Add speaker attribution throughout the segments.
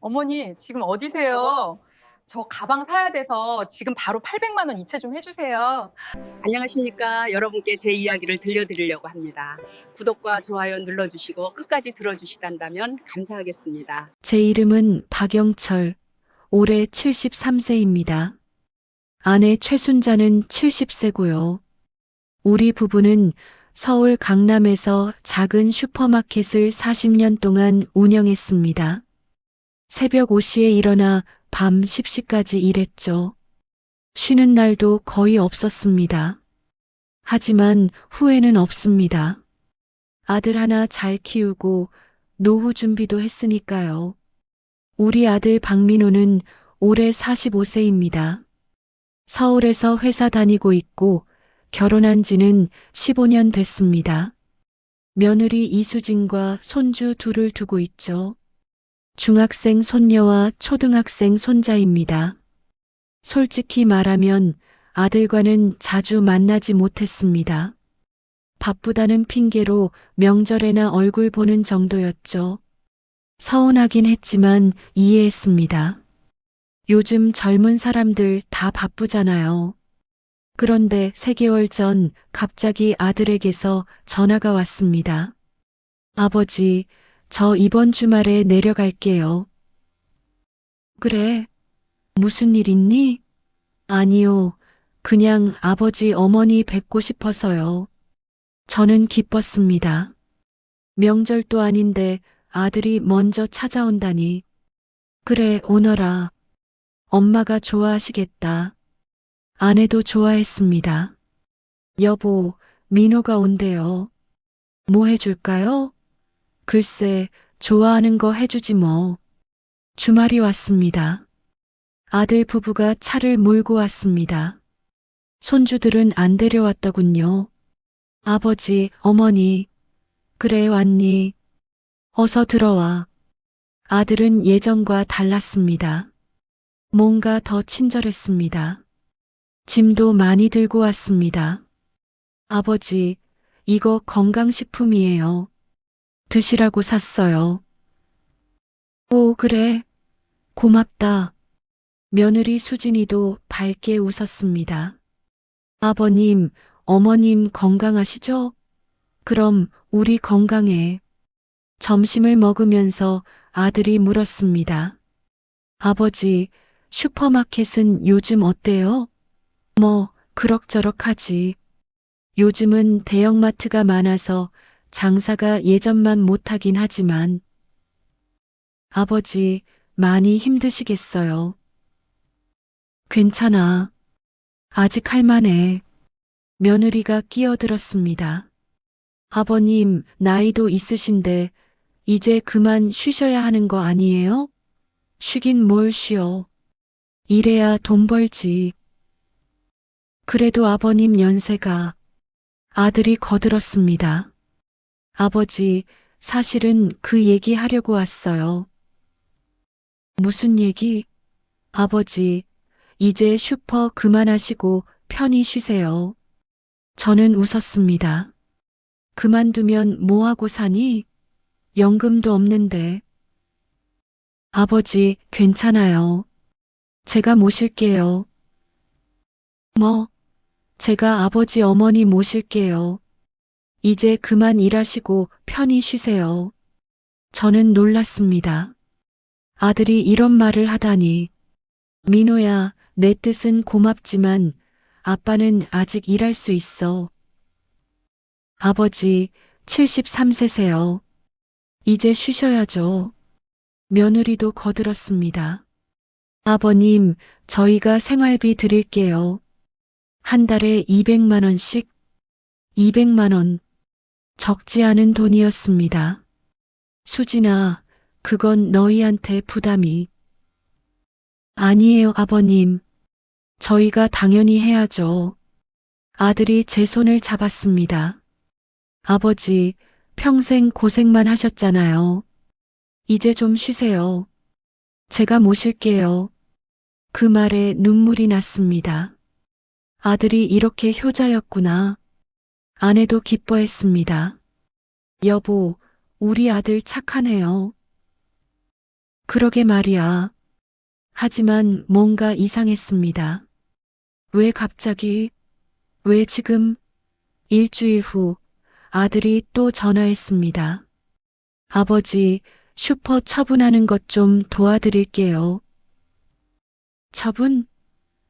Speaker 1: 어머니, 지금 어디세요? 저 가방 사야 돼서 지금 바로 800만 원 이체 좀 해주세요.
Speaker 2: 안녕하십니까. 여러분께 제 이야기를 들려드리려고 합니다. 구독과 좋아요 눌러주시고 끝까지 들어주시단다면 감사하겠습니다.
Speaker 3: 제 이름은 박영철, 올해 73세입니다. 아내 최순자는 70세고요. 우리 부부는 서울 강남에서 작은 슈퍼마켓을 40년 동안 운영했습니다. 새벽 5시에 일어나 밤 10시까지 일했죠. 쉬는 날도 거의 없었습니다. 하지만 후회는 없습니다. 아들 하나 잘 키우고 노후 준비도 했으니까요. 우리 아들 박민호는 올해 45세입니다. 서울에서 회사 다니고 있고 결혼한 지는 15년 됐습니다. 며느리 이수진과 손주 둘을 두고 있죠. 중학생 손녀와 초등학생 손자입니다. 솔직히 말하면 아들과는 자주 만나지 못했습니다. 바쁘다는 핑계로 명절에나 얼굴 보는 정도였죠. 서운하긴 했지만 이해했습니다. 요즘 젊은 사람들 다 바쁘잖아요. 그런데 3개월 전 갑자기 아들에게서 전화가 왔습니다. 아버지, 저 이번 주말에 내려갈게요. 그래, 무슨 일 있니? 아니요, 그냥 아버지 어머니 뵙고 싶어서요. 저는 기뻤습니다. 명절도 아닌데 아들이 먼저 찾아온다니. 그래, 오너라. 엄마가 좋아하시겠다. 아내도 좋아했습니다. 여보, 민호가 온대요. 뭐 해줄까요? 글쎄, 좋아하는 거 해주지 뭐. 주말이 왔습니다. 아들 부부가 차를 몰고 왔습니다. 손주들은 안 데려왔더군요. 아버지, 어머니. 그래, 왔니? 어서 들어와. 아들은 예전과 달랐습니다. 뭔가 더 친절했습니다. 짐도 많이 들고 왔습니다. 아버지, 이거 건강식품이에요. 드시라고 샀어요. 오, 그래. 고맙다. 며느리 수진이도 밝게 웃었습니다. 아버님, 어머님 건강하시죠? 그럼 우리 건강해. 점심을 먹으면서 아들이 물었습니다. 아버지, 슈퍼마켓은 요즘 어때요? 뭐, 그럭저럭 하지. 요즘은 대형마트가 많아서 장사가 예전만 못하긴 하지만. 아버지, 많이 힘드시겠어요. 괜찮아. 아직 할만해. 며느리가 끼어들었습니다. 아버님, 나이도 있으신데 이제 그만 쉬셔야 하는 거 아니에요? 쉬긴 뭘 쉬어. 이래야 돈 벌지. 그래도 아버님 연세가. 아들이 거들었습니다. 아버지, 사실은 그 얘기 하려고 왔어요. 무슨 얘기? 아버지, 이제 슈퍼 그만하시고 편히 쉬세요. 저는 웃었습니다. 그만두면 뭐하고 사니? 연금도 없는데. 아버지, 괜찮아요. 제가 모실게요. 뭐? 제가 아버지 어머니 모실게요. 이제 그만 일하시고 편히 쉬세요. 저는 놀랐습니다. 아들이 이런 말을 하다니. 민호야, 내 뜻은 고맙지만 아빠는 아직 일할 수 있어. 아버지, 73세세요. 이제 쉬셔야죠. 며느리도 거들었습니다. 아버님, 저희가 생활비 드릴게요. 한 달에 200만 원씩. 200만 원. 적지 않은 돈이었습니다. 수진아, 그건 너희한테 부담이. 아니에요, 아버님. 저희가 당연히 해야죠. 아들이 제 손을 잡았습니다. 아버지, 평생 고생만 하셨잖아요. 이제 좀 쉬세요. 제가 모실게요. 그 말에 눈물이 났습니다. 아들이 이렇게 효자였구나. 아내도 기뻐했습니다. 여보, 우리 아들 착하네요. 그러게 말이야. 하지만 뭔가 이상했습니다. 왜 갑자기, 왜 지금? 일주일 후 아들이 또 전화했습니다. 아버지, 슈퍼 처분하는 것 좀 도와드릴게요. 처분?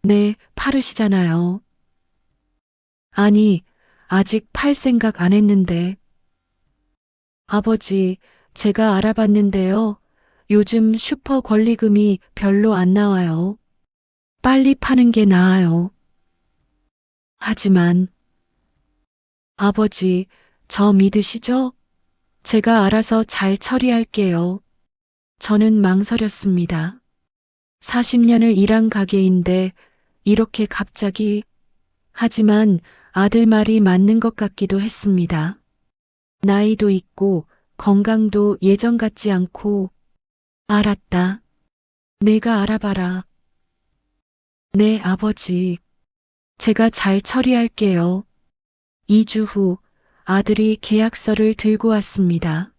Speaker 3: 네, 파르시잖아요. 아니, 아직 팔 생각 안 했는데. 아버지, 제가 알아봤는데요. 요즘 슈퍼 권리금이 별로 안 나와요. 빨리 파는 게 나아요. 하지만, 아버지, 저 믿으시죠? 제가 알아서 잘 처리할게요. 저는 망설였습니다. 40년을 일한 가게인데 이렇게 갑자기, 하지만 아들 말이 맞는 것 같기도 했습니다. 나이도 있고 건강도 예전 같지 않고. 알았다. 내가 알아봐라. 네, 아버지. 제가 잘 처리할게요. 2주 후 아들이 계약서를 들고 왔습니다.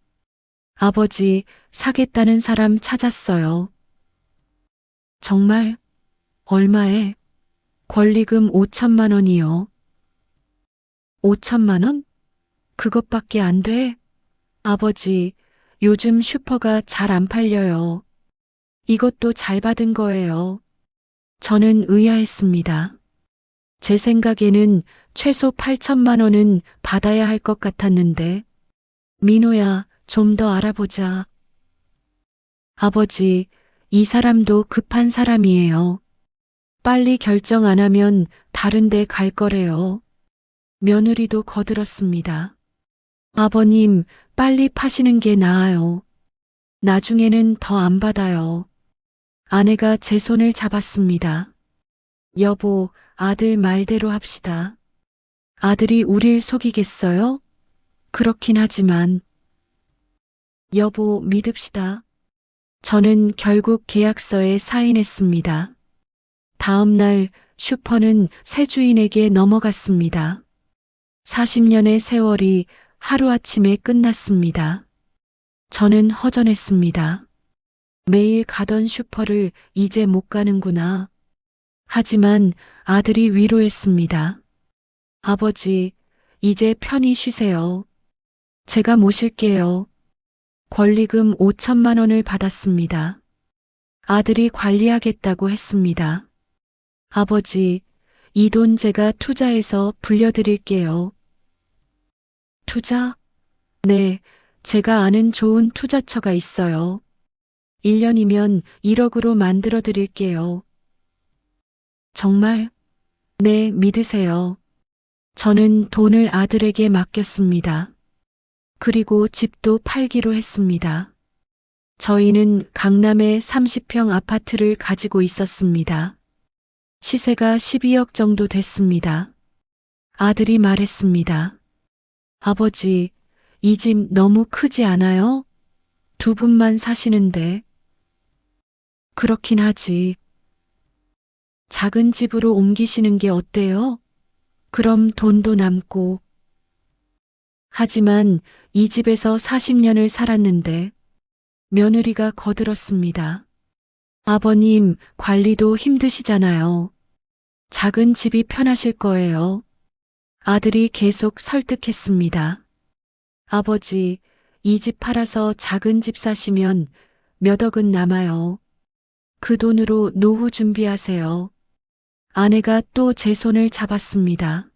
Speaker 3: 아버지, 사겠다는 사람 찾았어요. 정말? 얼마에? 권리금 5천만 원이요. 5천만 원? 그것밖에 안 돼? 아버지, 요즘 슈퍼가 잘 안 팔려요. 이것도 잘 받은 거예요. 저는 의아했습니다. 제 생각에는 최소 8천만 원은 받아야 할 것 같았는데. 민호야, 좀 더 알아보자. 아버지, 이 사람도 급한 사람이에요. 빨리 결정 안 하면 다른 데 갈 거래요. 며느리도 거들었습니다. 아버님, 빨리 파시는 게 나아요. 나중에는 더 안 받아요. 아내가 제 손을 잡았습니다. 여보, 아들 말대로 합시다. 아들이 우릴 속이겠어요? 그렇긴 하지만. 여보, 믿읍시다. 저는 결국 계약서에 사인했습니다. 다음 날 슈퍼는 새 주인에게 넘어갔습니다. 40년의 세월이 하루아침에 끝났습니다. 저는 허전했습니다. 매일 가던 슈퍼를 이제 못 가는구나. 하지만 아들이 위로했습니다. 아버지, 이제 편히 쉬세요. 제가 모실게요. 권리금 5천만 원을 받았습니다. 아들이 관리하겠다고 했습니다. 아버지, 이 돈 제가 투자해서 불려드릴게요. 투자? 네, 제가 아는 좋은 투자처가 있어요. 1년이면 1억으로 만들어 드릴게요. 정말? 네, 믿으세요. 저는 돈을 아들에게 맡겼습니다. 그리고 집도 팔기로 했습니다. 저희는 강남에 30평 아파트를 가지고 있었습니다. 시세가 12억 정도 됐습니다. 아들이 말했습니다. 아버지, 이 집 너무 크지 않아요? 두 분만 사시는데. 그렇긴 하지. 작은 집으로 옮기시는 게 어때요? 그럼 돈도 남고. 하지만 이 집에서 40년을 살았는데. 며느리가 거들었습니다. 아버님, 관리도 힘드시잖아요. 작은 집이 편하실 거예요. 아들이 계속 설득했습니다. 아버지, 이 집 팔아서 작은 집 사시면 몇 억은 남아요. 그 돈으로 노후 준비하세요. 아내가 또 제 손을 잡았습니다.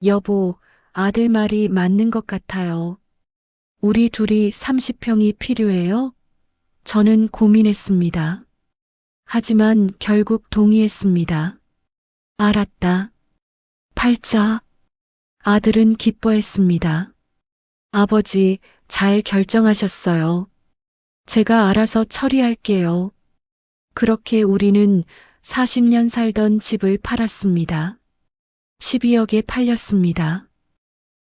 Speaker 3: 여보, 아들 말이 맞는 것 같아요. 우리 둘이 30평이 필요해요? 저는 고민했습니다. 하지만 결국 동의했습니다. 알았다. 팔자. 아들은 기뻐했습니다. 아버지, 잘 결정하셨어요. 제가 알아서 처리할게요. 그렇게 우리는 40년 살던 집을 팔았습니다. 12억에 팔렸습니다.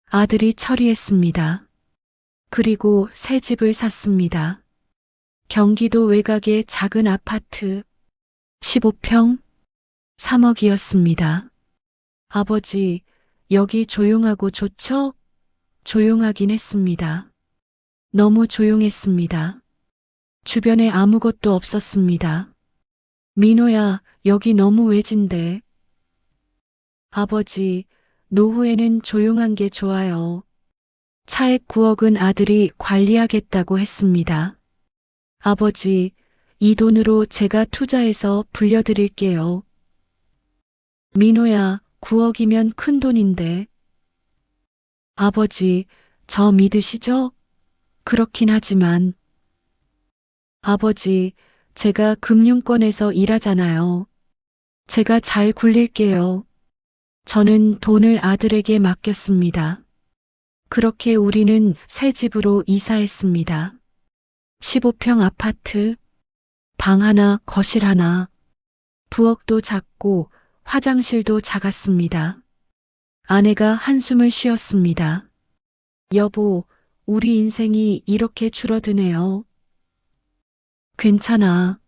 Speaker 3: 아들이 처리했습니다. 그리고 새 집을 샀습니다. 경기도 외곽의 작은 아파트 15평 3억이었습니다. 아버지, 여기 조용하고 좋죠? 조용하긴 했습니다. 너무 조용했습니다. 주변에 아무것도 없었습니다. 민호야, 여기 너무 외진데. 아버지, 노후에는 조용한 게 좋아요. 차액 9억은 아들이 관리하겠다고 했습니다. 아버지, 이 돈으로 제가 투자해서 불려드릴게요. 민호야, 9억이면 큰 돈인데. 아버지, 저 믿으시죠? 그렇긴 하지만. 아버지, 제가 금융권에서 일하잖아요. 제가 잘 굴릴게요. 저는 돈을 아들에게 맡겼습니다. 그렇게 우리는 새 집으로 이사했습니다. 15평 아파트, 방 하나, 거실 하나. 부엌도 작고 화장실도 작았습니다. 아내가 한숨을 쉬었습니다. 여보, 우리 인생이 이렇게 줄어드네요. 괜찮아.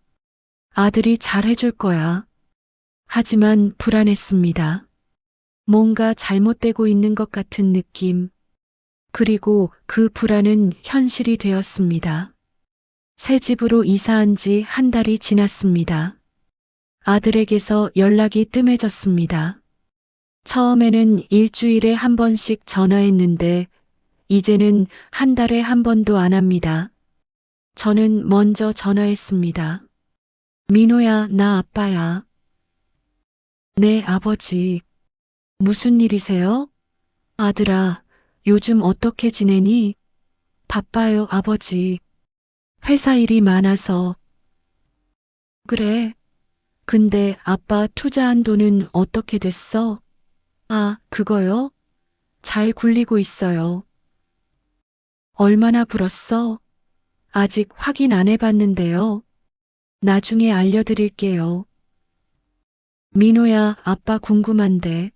Speaker 3: 아들이 잘 해줄 거야. 하지만 불안했습니다. 뭔가 잘못되고 있는 것 같은 느낌. 그리고 그 불안은 현실이 되었습니다. 새 집으로 이사한 지 한 달이 지났습니다. 아들에게서 연락이 뜸해졌습니다. 처음에는 일주일에 한 번씩 전화했는데 이제는 한 달에 한 번도 안 합니다. 저는 먼저 전화했습니다. 민호야, 나 아빠야. 네, 아버지. 무슨 일이세요? 아들아, 요즘 어떻게 지내니? 바빠요, 아버지. 회사 일이 많아서. 그래. 근데 아빠 투자한 돈은 어떻게 됐어? 아, 그거요? 잘 굴리고 있어요. 얼마나 불었어? 아직 확인 안 해봤는데요. 나중에 알려드릴게요. 민호야, 아빠 궁금한데.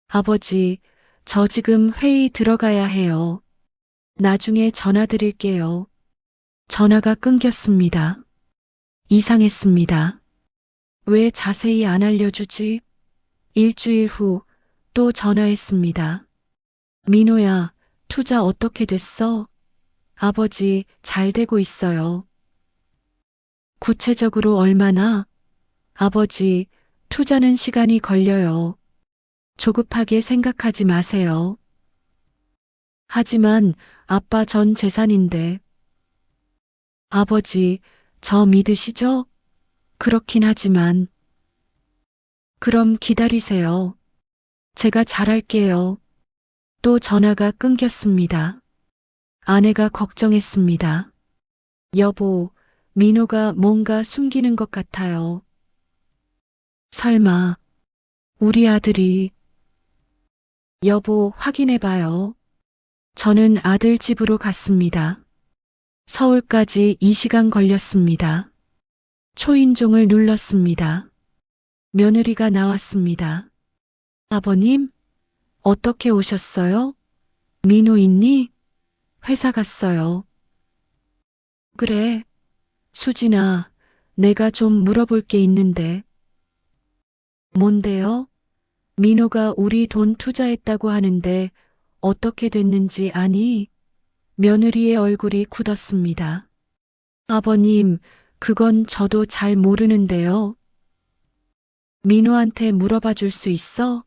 Speaker 3: 아버지, 저 지금 회의 들어가야 해요. 나중에 전화 드릴게요. 전화가 끊겼습니다. 이상했습니다. 왜 자세히 안 알려주지? 일주일 후 또 전화했습니다. 민호야, 투자 어떻게 됐어? 아버지, 잘 되고 있어요. 구체적으로 얼마나? 아버지, 투자는 시간이 걸려요. 조급하게 생각하지 마세요. 하지만 아빠 전 재산인데. 아버지, 저 믿으시죠? 그렇긴 하지만. 그럼 기다리세요. 제가 잘할게요. 또 전화가 끊겼습니다. 아내가 걱정했습니다. 여보, 민호가 뭔가 숨기는 것 같아요. 설마, 우리 아들이. 여보, 확인해봐요. 저는 아들 집으로 갔습니다. 서울까지 2시간 걸렸습니다. 초인종을 눌렀습니다. 며느리가 나왔습니다. 아버님, 어떻게 오셨어요? 민호 있니? 회사 갔어요. 그래. 수진아, 내가 좀 물어볼 게 있는데. 뭔데요? 민호가 우리 돈 투자했다고 하는데 어떻게 됐는지 아니? 며느리의 얼굴이 굳었습니다. 아버님, 그건 저도 잘 모르는데요. 민호한테 물어봐 줄 수 있어?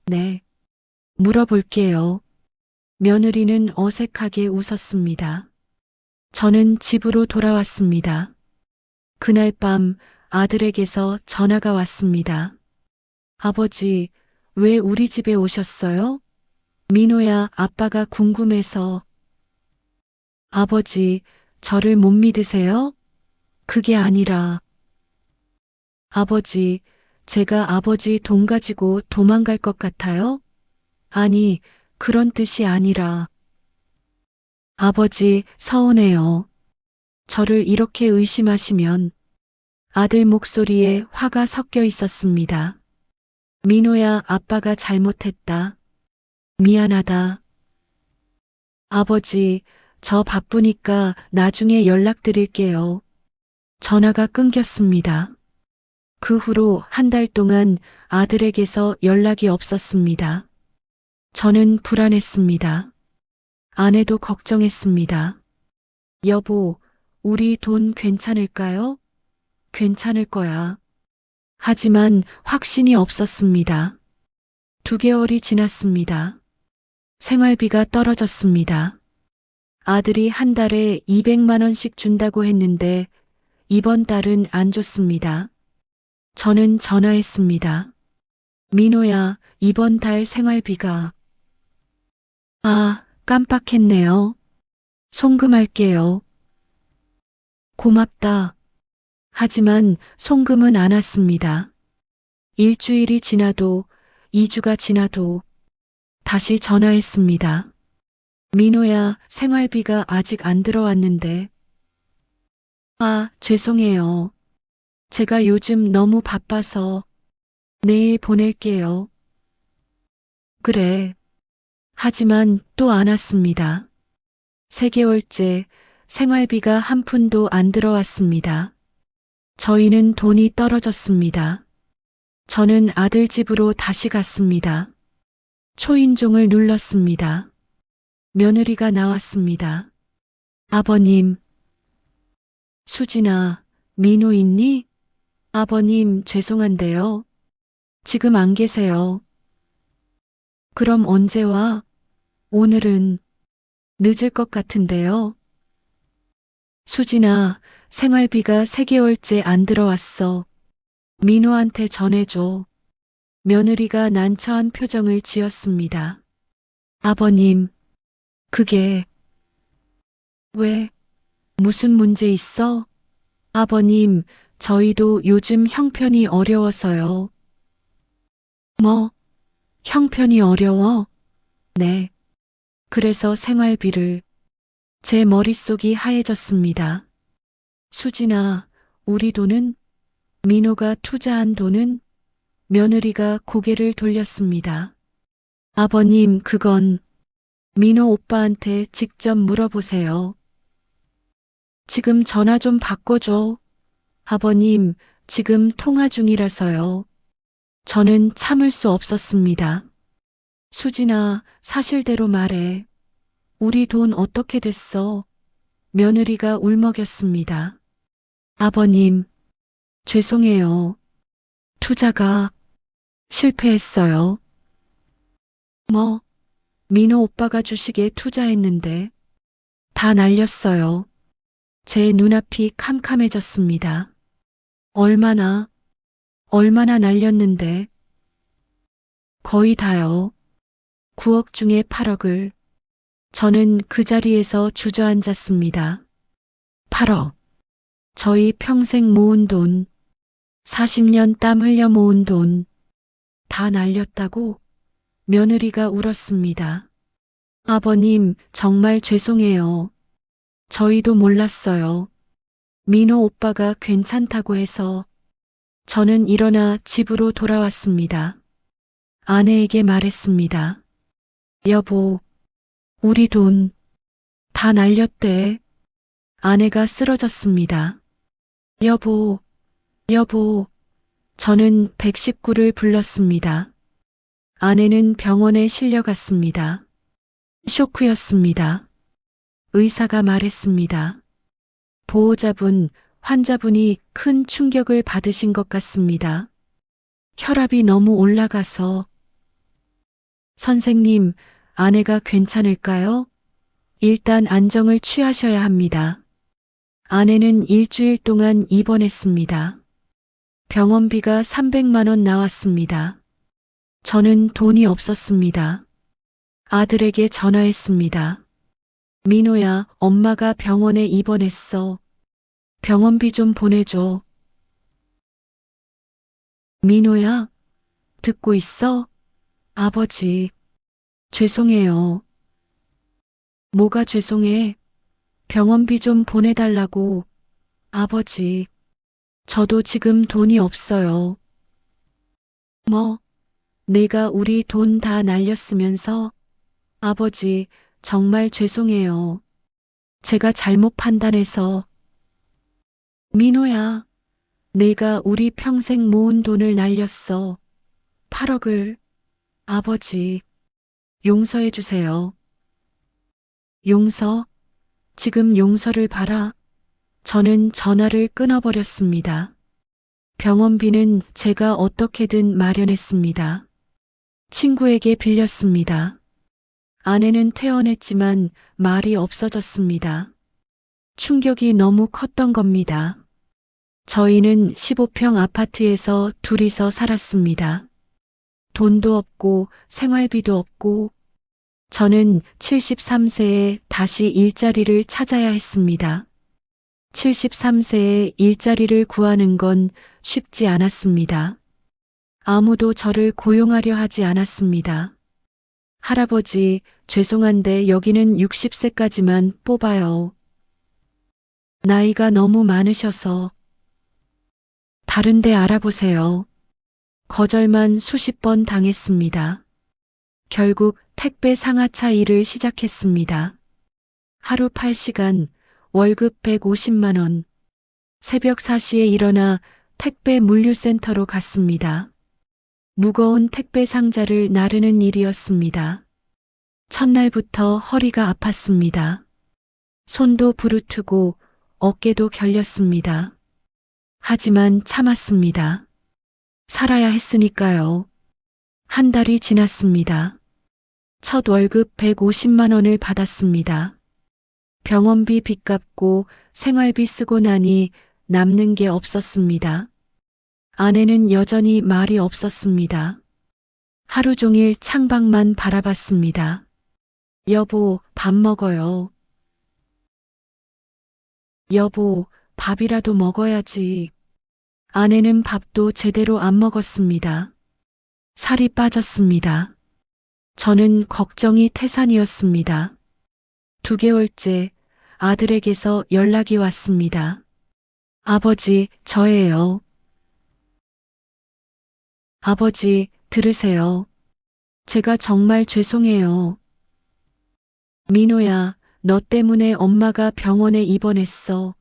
Speaker 3: 네. 물어볼게요. 며느리는 어색하게 웃었습니다. 저는 집으로 돌아왔습니다. 그날 밤 아들에게서 전화가 왔습니다. 아버지, 왜 우리 집에 오셨어요? 민호야, 아빠가 궁금해서. 아버지, 저를 못 믿으세요? 그게 아니라. 아버지, 제가 아버지 돈 가지고 도망갈 것 같아요? 아니, 그런 뜻이 아니라. 아버지, 서운해요. 저를 이렇게 의심하시면. 아들 목소리에 화가 섞여 있었습니다. 민호야, 아빠가 잘못했다. 미안하다. 아버지, 저 바쁘니까 나중에 연락드릴게요. 전화가 끊겼습니다. 그 후로 한 달 동안 아들에게서 연락이 없었습니다. 저는 불안했습니다. 아내도 걱정했습니다. 여보, 우리 돈 괜찮을까요? 괜찮을 거야. 하지만 확신이 없었습니다. 2개월이 지났습니다. 생활비가 떨어졌습니다. 아들이 한 달에 200만 원씩 준다고 했는데 이번 달은 안 줬습니다. 저는 전화했습니다. 민호야, 이번 달 생활비가. 아, 깜빡했네요. 송금할게요. 고맙다. 하지만 송금은 안 왔습니다. 일주일이 지나도 2주가 지나도 다시 전화했습니다. 민호야, 생활비가 아직 안 들어왔는데. 아, 죄송해요. 제가 요즘 너무 바빠서 내일 보낼게요. 그래. 하지만 또 안 왔습니다. 3개월째 생활비가 한 푼도 안 들어왔습니다. 저희는 돈이 떨어졌습니다. 저는 아들 집으로 다시 갔습니다. 초인종을 눌렀습니다. 며느리가 나왔습니다. 아버님. 수진아, 민호 있니? 아버님, 죄송한데요. 지금 안 계세요. 그럼 언제 와? 오늘은 늦을 것 같은데요. 수진아, 생활비가 3개월째 안 들어왔어. 민호한테 전해줘. 며느리가 난처한 표정을 지었습니다. 아버님, 그게 왜? 무슨 문제 있어? 아버님, 저희도 요즘 형편이 어려워서요. 뭐? 형편이 어려워? 네. 그래서 생활비를. 제 머릿속이 하얘졌습니다. 수진아, 우리 돈은? 민호가 투자한 돈은? 며느리가 고개를 돌렸습니다. 아버님, 그건 민호 오빠한테 직접 물어보세요. 지금 전화 좀 바꿔줘. 아버님, 지금 통화 중이라서요. 저는 참을 수 없었습니다. 수진아, 사실대로 말해. 우리 돈 어떻게 됐어? 며느리가 울먹였습니다. 아버님, 죄송해요. 투자가 실패했어요. 뭐? 민호 오빠가 주식에 투자했는데 다 날렸어요. 제 눈앞이 캄캄해졌습니다. 얼마나 날렸는데? 거의 다요. 9억 중에 8억을. 저는 그 자리에서 주저앉았습니다. 8억. 저희 평생 모은 돈, 40년 땀 흘려 모은 돈, 다 날렸다고? 며느리가 울었습니다. 아버님, 정말 죄송해요. 저희도 몰랐어요. 민호 오빠가 괜찮다고 해서. 저는 일어나 집으로 돌아왔습니다. 아내에게 말했습니다. 여보, 우리 돈 다 날렸대. 아내가 쓰러졌습니다. 여보, 저는 119를 불렀습니다. 아내는 병원에 실려갔습니다. 쇼크였습니다. 의사가 말했습니다. 보호자분, 환자분이 큰 충격을 받으신 것 같습니다. 혈압이 너무 올라가서. 선생님, 아내가 괜찮을까요? 일단 안정을 취하셔야 합니다. 아내는 일주일 동안 입원했습니다. 병원비가 300만 원 나왔습니다. 저는 돈이 없었습니다. 아들에게 전화했습니다. 민호야, 엄마가 병원에 입원했어. 병원비 좀 보내줘. 민호야, 듣고 있어? 아버지, 죄송해요. 뭐가 죄송해? 병원비 좀 보내달라고. 아버지, 저도 지금 돈이 없어요. 뭐? 내가 우리 돈 다 날렸으면서? 아버지, 정말 죄송해요. 제가 잘못 판단해서. 민호야, 내가 우리 평생 모은 돈을 날렸어. 8억을. 아버지, 용서해 주세요. 용서? 지금 용서를 바라. 저는 전화를 끊어버렸습니다. 병원비는 제가 어떻게든 마련했습니다. 친구에게 빌렸습니다. 아내는 퇴원했지만 말이 없어졌습니다. 충격이 너무 컸던 겁니다. 저희는 15평 아파트에서 둘이서 살았습니다. 돈도 없고 생활비도 없고 저는 73세에 다시 일자리를 찾아야 했습니다. 73세에 일자리를 구하는 건 쉽지 않았습니다. 아무도 저를 고용하려 하지 않았습니다. 할아버지, 죄송한데 여기는 60세까지만 뽑아요. 나이가 너무 많으셔서 다른 데 알아보세요. 거절만 수십 번 당했습니다. 결국 택배 상하차 일을 시작했습니다. 하루 8시간, 월급 150만 원. 새벽 4시에 일어나 택배 물류센터로 갔습니다. 무거운 택배 상자를 나르는 일이었습니다. 첫날부터 허리가 아팠습니다. 손도 부르트고 어깨도 결렸습니다. 하지만 참았습니다. 살아야 했으니까요. 한 달이 지났습니다. 첫 월급 150만 원을 받았습니다. 병원비 빚 갚고 생활비 쓰고 나니 남는 게 없었습니다. 아내는 여전히 말이 없었습니다. 하루 종일 창밖만 바라봤습니다. 여보, 밥 먹어요. 여보, 밥이라도 먹어야지. 아내는 밥도 제대로 안 먹었습니다. 살이 빠졌습니다. 저는 걱정이 태산이었습니다. 2개월째 아들에게서 연락이 왔습니다. 아버지, 저예요. 아버지, 들으세요. 제가 정말 죄송해요. 민호야, 너 때문에 엄마가 병원에 입원했어.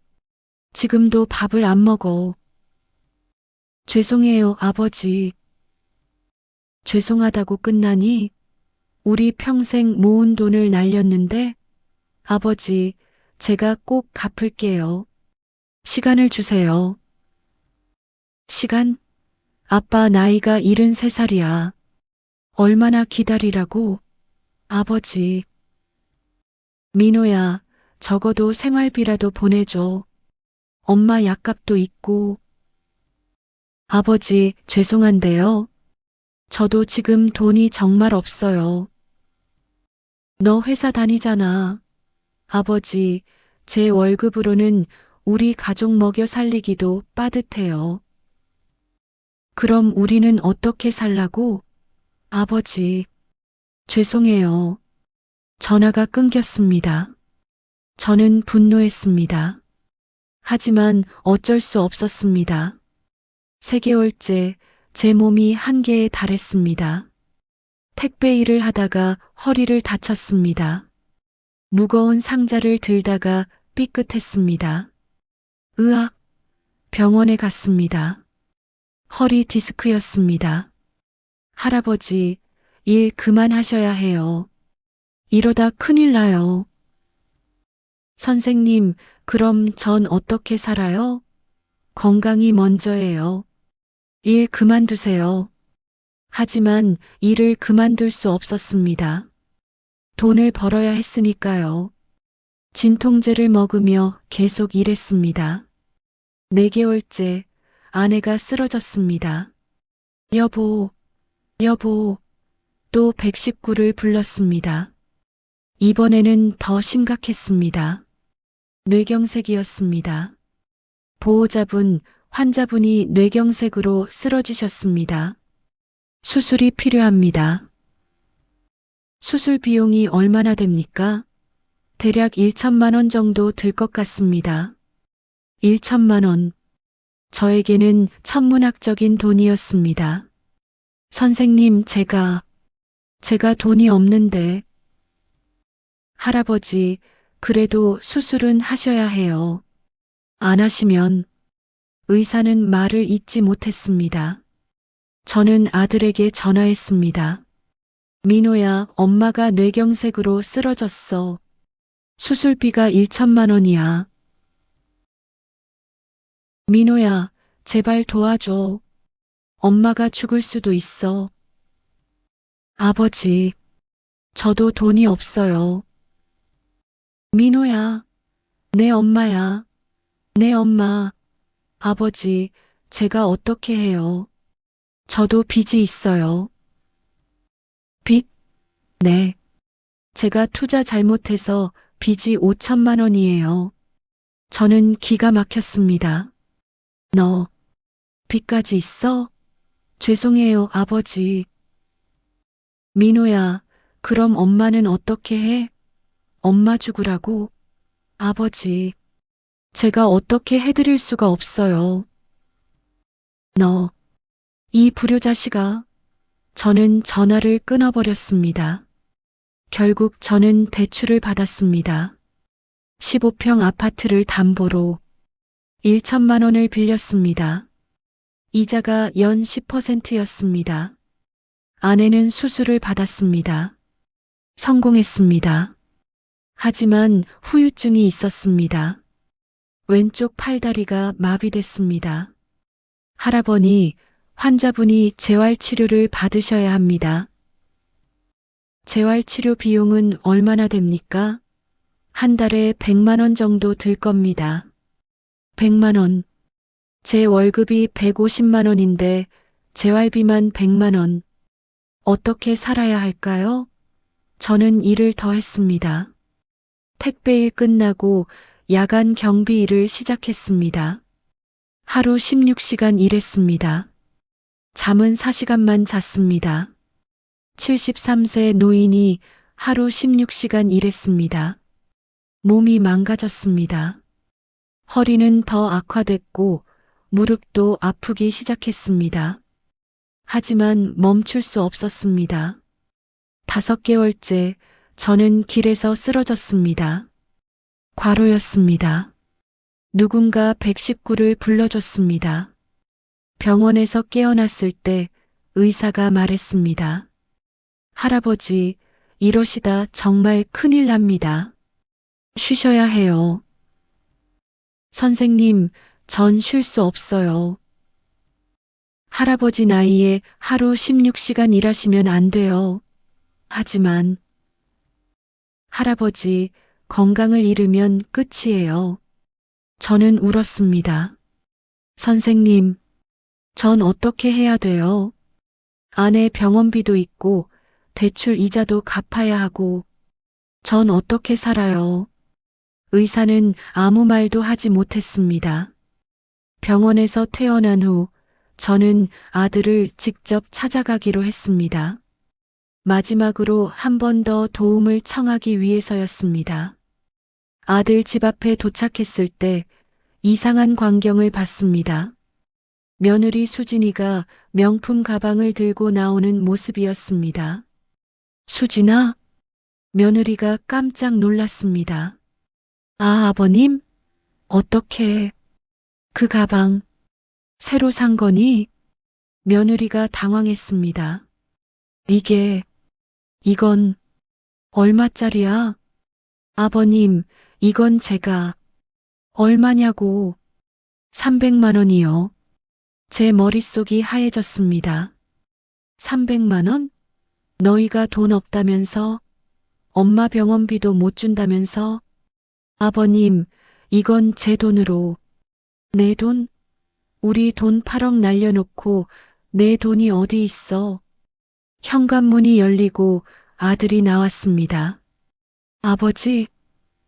Speaker 3: 지금도 밥을 안 먹어. 죄송해요, 아버지. 죄송하다고 끝나니? 우리 평생 모은 돈을 날렸는데, 아버지, 제가 꼭 갚을게요. 시간을 주세요. 시간? 아빠 나이가 73살이야. 얼마나 기다리라고? 아버지. 민호야, 적어도 생활비라도 보내줘. 엄마 약값도 있고. 아버지, 죄송한데요. 저도 지금 돈이 정말 없어요. 너 회사 다니잖아. 아버지, 제 월급으로는 우리 가족 먹여 살리기도 빠듯해요. 그럼 우리는 어떻게 살라고? 아버지, 죄송해요. 전화가 끊겼습니다. 저는 분노했습니다. 하지만 어쩔 수 없었습니다. 3개월째 제 몸이 한계에 달했습니다. 택배 일을 하다가 허리를 다쳤습니다. 무거운 상자를 들다가 삐끗했습니다. 으악! 병원에 갔습니다. 허리 디스크였습니다. 할아버지, 일 그만하셔야 해요. 이러다 큰일 나요. 선생님, 그럼 전 어떻게 살아요? 건강이 먼저예요. 일 그만두세요. 하지만 일을 그만둘 수 없었습니다. 돈을 벌어야 했으니까요. 진통제를 먹으며 계속 일했습니다. 4개월째 아내가 쓰러졌습니다. 여보, 여보, 또 119를 불렀습니다. 이번에는 더 심각했습니다. 뇌경색이었습니다. 보호자분, 환자분이 뇌경색으로 쓰러지셨습니다. 수술이 필요합니다. 수술 비용이 얼마나 됩니까? 대략 1천만 원 정도 들 것 같습니다. 1천만 원. 저에게는 천문학적인 돈이었습니다. 선생님, 제가 돈이 없는데. 할아버지, 그래도 수술은 하셔야 해요. 안 하시면. 의사는 말을 잇지 못했습니다. 저는 아들에게 전화했습니다. 민호야, 엄마가 뇌경색으로 쓰러졌어. 수술비가 1천만 원이야. 민호야, 제발 도와줘. 엄마가 죽을 수도 있어. 아버지, 저도 돈이 없어요. 민호야, 내 엄마야. 내 엄마. 아버지, 제가 어떻게 해요? 저도 빚이 있어요. 빚? 네. 제가 투자 잘못해서 빚이 5천만 원이에요. 저는 기가 막혔습니다. 너, 빚까지 있어? 죄송해요, 아버지. 민호야, 그럼 엄마는 어떻게 해? 엄마 죽으라고? 아버지, 제가 어떻게 해드릴 수가 없어요. 너, 이 불효자식아. 저는 전화를 끊어버렸습니다. 결국 저는 대출을 받았습니다. 15평 아파트를 담보로 1천만 원을 빌렸습니다. 이자가 연 10%였습니다. 아내는 수술을 받았습니다. 성공했습니다. 하지만 후유증이 있었습니다. 왼쪽 팔다리가 마비됐습니다. 할아버니, 환자분이 재활치료를 받으셔야 합니다. 재활치료 비용은 얼마나 됩니까? 한 달에 100만 원 정도 들 겁니다. 100만 원. 제 월급이 150만 원인데 재활비만 100만 원. 어떻게 살아야 할까요? 저는 일을 더 했습니다. 택배일 끝나고 야간 경비 일을 시작했습니다. 하루 16시간 일했습니다. 잠은 4시간만 잤습니다. 73세 노인이 하루 16시간 일했습니다. 몸이 망가졌습니다. 허리는 더 악화됐고 무릎도 아프기 시작했습니다. 하지만 멈출 수 없었습니다. 5개월째 저는 길에서 쓰러졌습니다. 과로였습니다. 누군가 119를 불러줬습니다. 병원에서 깨어났을 때 의사가 말했습니다. 할아버지, 이러시다 정말 큰일 납니다. 쉬셔야 해요. 선생님, 전 쉴 수 없어요. 할아버지 나이에 하루 16시간 일하시면 안 돼요. 하지만 할아버지, 건강을 잃으면 끝이에요. 저는 울었습니다. 선생님, 전 어떻게 해야 돼요? 아내 병원비도 있고 대출 이자도 갚아야 하고 전 어떻게 살아요? 의사는 아무 말도 하지 못했습니다. 병원에서 퇴원한 후 저는 아들을 직접 찾아가기로 했습니다. 마지막으로 한 번 더 도움을 청하기 위해서였습니다. 아들 집 앞에 도착했을 때 이상한 광경을 봤습니다. 며느리 수진이가 명품 가방을 들고 나오는 모습이었습니다. 수진아? 며느리가 깜짝 놀랐습니다. 아, 아버님? 어떻게 그 가방 새로 산 거니? 며느리가 당황했습니다. 이건 얼마짜리야? 아버님, 이건 제가 얼마냐고. 300만 원이요. 제 머릿속이 하얘졌습니다. 300만 원? 너희가 돈 없다면서? 엄마 병원비도 못 준다면서? 아버님, 이건 제 돈으로. 내 돈? 우리 돈 8억 날려놓고 내 돈이 어디 있어? 현관문이 열리고 아들이 나왔습니다. 아버지,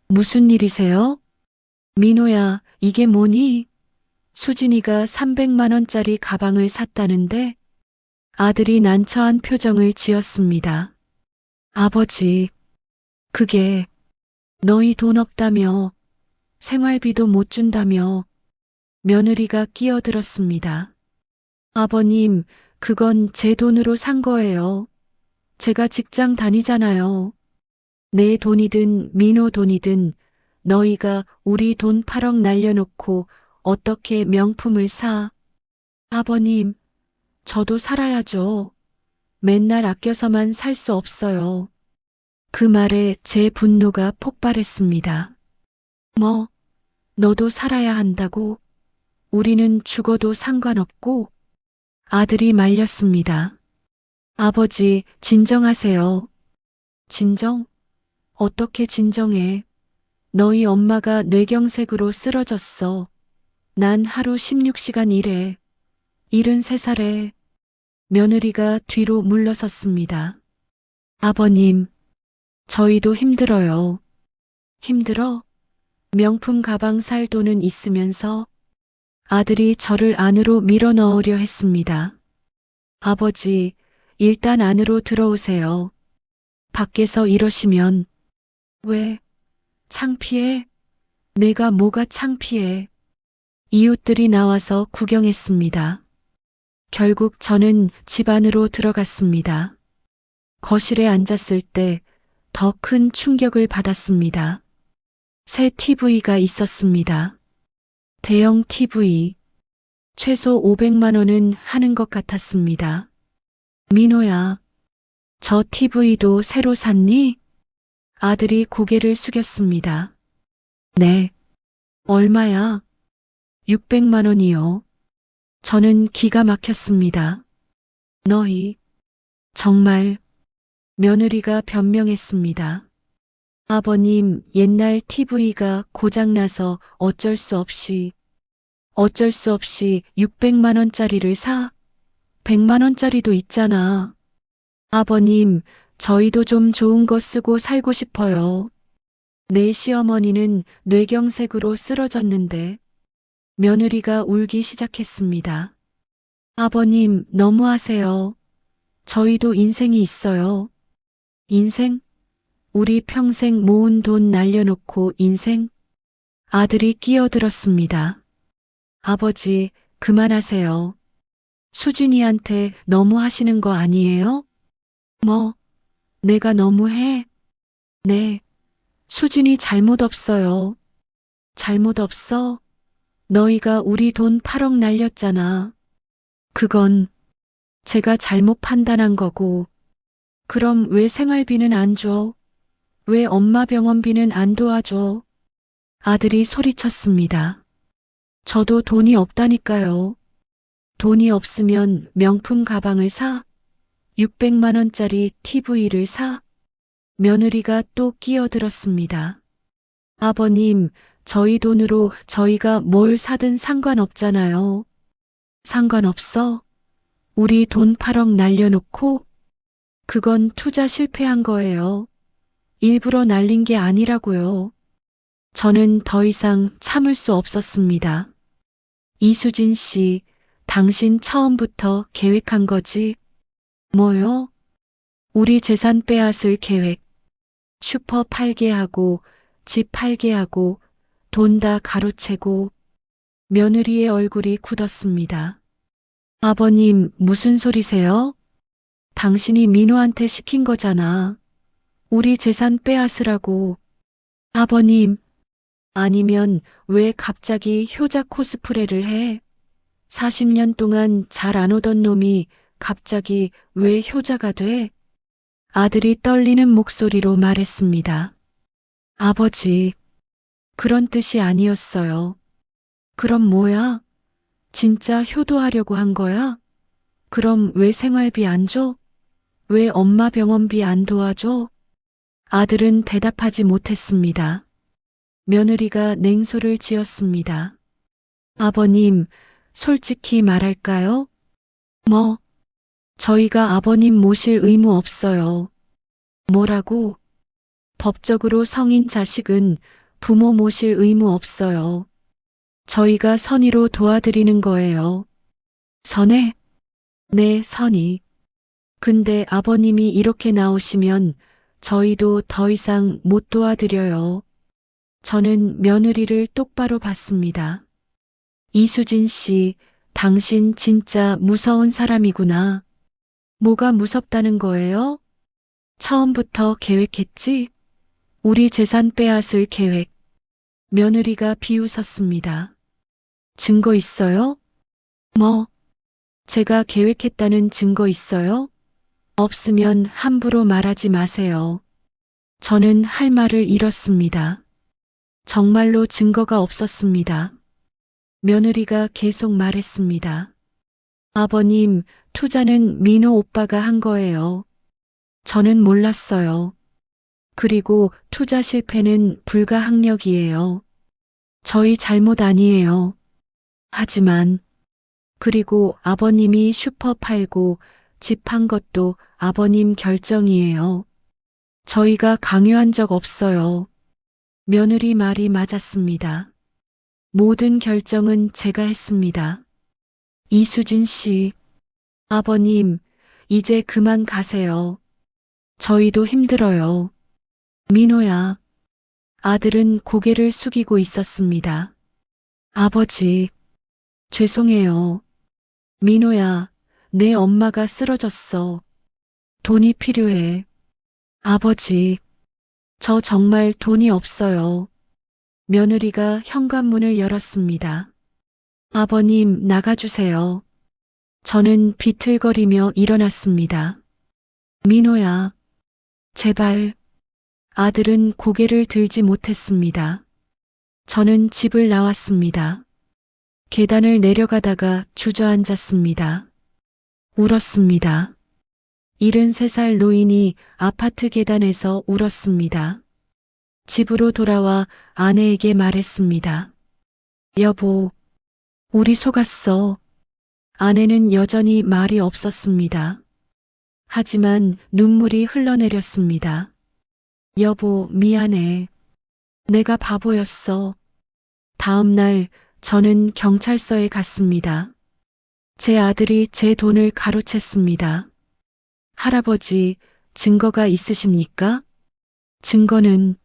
Speaker 3: 무슨 일이세요? 민호야, 이게 뭐니? 수진이가 300만 원짜리 가방을 샀다는데? 아들이 난처한 표정을 지었습니다. 아버지, 그게 너희 돈 없다며, 생활비도 못 준다며. 며느리가 끼어들었습니다. 아버님, 그건 제 돈으로 산 거예요. 제가 직장 다니잖아요. 내 돈이든 민호 돈이든 너희가 우리 돈 8억 날려놓고 어떻게 명품을 사? 아버님, 저도 살아야죠. 맨날 아껴서만 살 수 없어요. 그 말에 제 분노가 폭발했습니다. 뭐, 너도 살아야 한다고? 우리는 죽어도 상관없고 아들이 말렸습니다. 아버지, 진정하세요. 진정? 어떻게 진정해? 너희 엄마가 뇌경색으로 쓰러졌어. 난 하루 16시간 일해. 73살에 며느리가 뒤로 물러섰습니다. 아버님, 저희도 힘들어요. 힘들어? 명품 가방 살 돈은 있으면서 아들이 저를 안으로 밀어 넣으려 했습니다. 아버지, 일단 안으로 들어오세요. 밖에서 이러시면. 왜? 창피해? 내가 뭐가 창피해? 이웃들이 나와서 구경했습니다. 결국 저는 집 안으로 들어갔습니다. 거실에 앉았을 때 더 큰 충격을 받았습니다. 새 TV가 있었습니다. 대형 TV. 최소 500만 원은 하는 것 같았습니다. 민호야, 저 TV도 새로 샀니? 아들이 고개를 숙였습니다. 네. 얼마야? 600만 원이요. 저는 기가 막혔습니다. 너희, 정말, 며느리가 변명했습니다. 아버님, 옛날 TV가 고장나서 어쩔 수 없이 600만 원짜리를 사? 100만 원짜리도 있잖아. 아버님, 저희도 좀 좋은 거 쓰고 살고 싶어요. 내 시어머니는 뇌경색으로 쓰러졌는데 며느리가 울기 시작했습니다. 아버님, 너무하세요. 저희도 인생이 있어요. 인생? 우리 평생 모은 돈 날려놓고 인생? 아들이 끼어들었습니다. 아버지, 그만하세요. 수진이한테 너무 하시는 거 아니에요? 뭐, 내가 너무해? 네, 수진이 잘못 없어요. 잘못 없어? 너희가 우리 돈 8억 날렸잖아. 그건 제가 잘못 판단한 거고. 그럼 왜 생활비는 안 줘? 왜 엄마 병원비는 안 도와줘? 아들이 소리쳤습니다. 저도 돈이 없다니까요. 돈이 없으면 명품 가방을 사? 600만 원짜리 TV를 사? 며느리가 또 끼어들었습니다. 아버님, 저희 돈으로 저희가 뭘 사든 상관없잖아요. 상관없어? 우리 돈 8억 날려놓고? 그건 투자 실패한 거예요. 일부러 날린 게 아니라고요. 저는 더 이상 참을 수 없었습니다. 이수진 씨, 당신 처음부터 계획한 거지? 뭐요? 우리 재산 빼앗을 계획. 슈퍼 팔게 하고, 집 팔게 하고, 돈 다 가로채고. 며느리의 얼굴이 굳었습니다. 아버님, 무슨 소리세요? 당신이 민호한테 시킨 거잖아. 우리 재산 빼앗으라고. 아버님, 아니면 왜 갑자기 효자 코스프레를 해? 40년 동안 잘 안 오던 놈이 갑자기 왜 효자가 돼? 아들이 떨리는 목소리로 말했습니다. 아버지, 그런 뜻이 아니었어요. 그럼 뭐야? 진짜 효도하려고 한 거야? 그럼 왜 생활비 안 줘? 왜 엄마 병원비 안 도와줘? 아들은 대답하지 못했습니다. 며느리가 냉소를 지었습니다. 아버님, 솔직히 말할까요? 뭐? 저희가 아버님 모실 의무 없어요. 뭐라고? 법적으로 성인 자식은 부모 모실 의무 없어요. 저희가 선의로 도와드리는 거예요. 선해? 네, 선의. 근데 아버님이 이렇게 나오시면 저희도 더 이상 못 도와드려요. 저는 며느리를 똑바로 봤습니다. 이수진 씨, 당신 진짜 무서운 사람이구나. 뭐가 무섭다는 거예요? 처음부터 계획했지? 우리 재산 빼앗을 계획. 며느리가 비웃었습니다. 증거 있어요? 뭐? 제가 계획했다는 증거 있어요? 없으면 함부로 말하지 마세요. 저는 할 말을 잃었습니다. 정말로 증거가 없었습니다. 며느리가 계속 말했습니다. 아버님, 투자는 민호 오빠가 한 거예요. 저는 몰랐어요. 그리고 투자 실패는 불가항력이에요. 저희 잘못 아니에요. 하지만, 그리고 아버님이 슈퍼 팔고 집 판 것도 아버님 결정이에요. 저희가 강요한 적 없어요. 며느리 말이 맞았습니다. 모든 결정은 제가 했습니다. 이수진 씨, 아버님, 이제 그만 가세요. 저희도 힘들어요. 민호야. 아들은 고개를 숙이고 있었습니다. 아버지, 죄송해요. 민호야, 내 엄마가 쓰러졌어. 돈이 필요해. 아버지, 저 정말 돈이 없어요. 며느리가 현관문을 열었습니다. 아버님, 나가주세요. 저는 비틀거리며 일어났습니다. 민호야, 제발. 아들은 고개를 들지 못했습니다. 저는 집을 나왔습니다. 계단을 내려가다가 주저앉았습니다. 울었습니다. 73살 노인이 아파트 계단에서 울었습니다. 집으로 돌아와 아내에게 말했습니다. 여보, 우리 속았어. 아내는 여전히 말이 없었습니다. 하지만 눈물이 흘러내렸습니다. 여보, 미안해. 내가 바보였어. 다음 날 저는 경찰서에 갔습니다. 제 아들이 제 돈을 가로챘습니다. 할아버지, 증거가 있으십니까? 증거는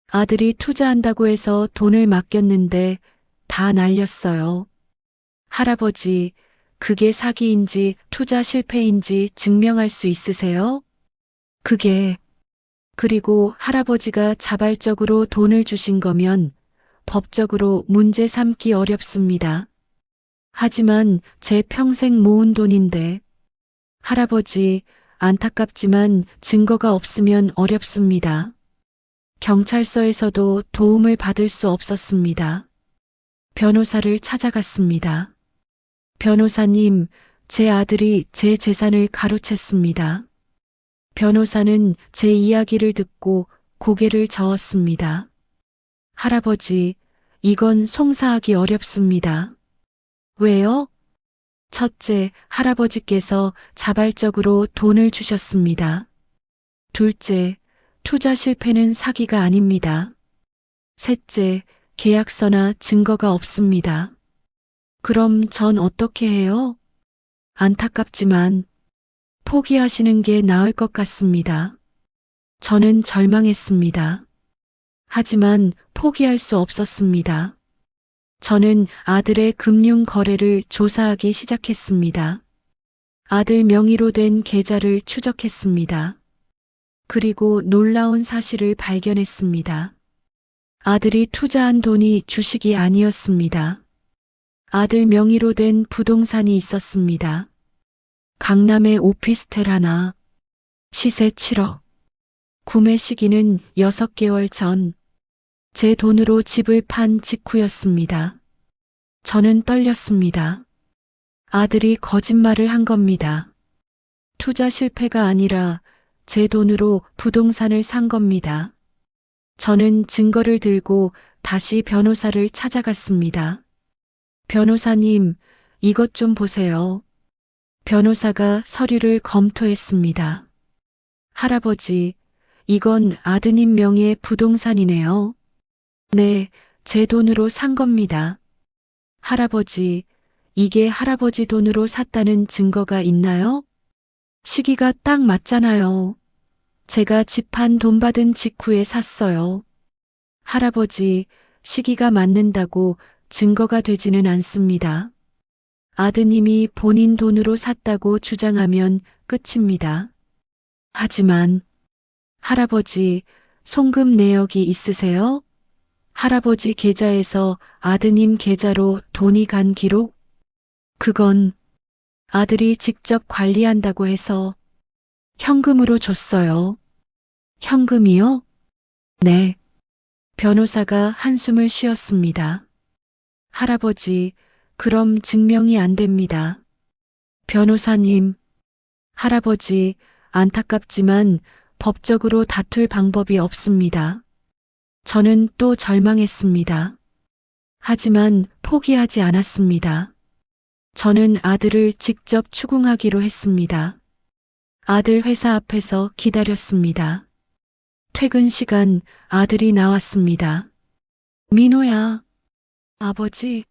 Speaker 3: 아들이 투자한다고 해서 돈을 맡겼는데 다 날렸어요. 할아버지, 그게 사기인지 투자 실패인지 증명할 수 있으세요? 그리고 할아버지가 자발적으로 돈을 주신 거면 법적으로 문제 삼기 어렵습니다. 하지만 제 평생 모은 돈인데, 할아버지, 안타깝지만 증거가 없으면 어렵습니다. 경찰서에서도 도움을 받을 수 없었습니다. 변호사를 찾아갔습니다. 변호사님, 제 아들이 제 재산을 가로챘습니다. 변호사는 제 이야기를 듣고 고개를 저었습니다. 할아버지, 이건 송사하기 어렵습니다. 왜요? 첫째, 할아버지께서 자발적으로 돈을 주셨습니다. 둘째, 투자 실패는 사기가 아닙니다. 셋째, 계약서나 증거가 없습니다. 그럼 전 어떻게 해요? 안타깝지만 포기하시는 게 나을 것 같습니다. 저는 절망했습니다. 하지만 포기할 수 없었습니다. 저는 아들의 금융 거래를 조사하기 시작했습니다. 아들 명의로 된 계좌를 추적했습니다. 그리고 놀라운 사실을 발견했습니다. 아들이 투자한 돈이 주식이 아니었습니다. 아들 명의로 된 부동산이 있었습니다. 강남의 오피스텔 하나, 시세 7억. 구매 시기는 6개월 전, 제 돈으로 집을 판 직후였습니다. 저는 떨렸습니다. 아들이 거짓말을 한 겁니다. 투자 실패가 아니라 제 돈으로 부동산을 산 겁니다. 저는 증거를 들고 다시 변호사를 찾아갔습니다. 변호사님, 이것 좀 보세요. 변호사가 서류를 검토했습니다. 할아버지, 이건 아드님 명의의 부동산이네요. 네, 제 돈으로 산 겁니다. 할아버지, 이게 할아버지 돈으로 샀다는 증거가 있나요? 시기가 딱 맞잖아요. 제가 집 한 돈 받은 직후에 샀어요. 할아버지, 시기가 맞는다고 증거가 되지는 않습니다. 아드님이 본인 돈으로 샀다고 주장하면 끝입니다. 하지만, 할아버지, 송금 내역이 있으세요? 할아버지 계좌에서 아드님 계좌로 돈이 간 기록? 그건 아들이 직접 관리한다고 해서 현금으로 줬어요. 현금이요? 네. 변호사가 한숨을 쉬었습니다. 할아버지, 그럼 증명이 안 됩니다. 변호사님, 할아버지, 안타깝지만 법적으로 다툴 방법이 없습니다. 저는 또 절망했습니다. 하지만 포기하지 않았습니다. 저는 아들을 직접 추궁하기로 했습니다. 아들 회사 앞에서 기다렸습니다. 퇴근 시간 아들이 나왔습니다. 민호야, 아버지,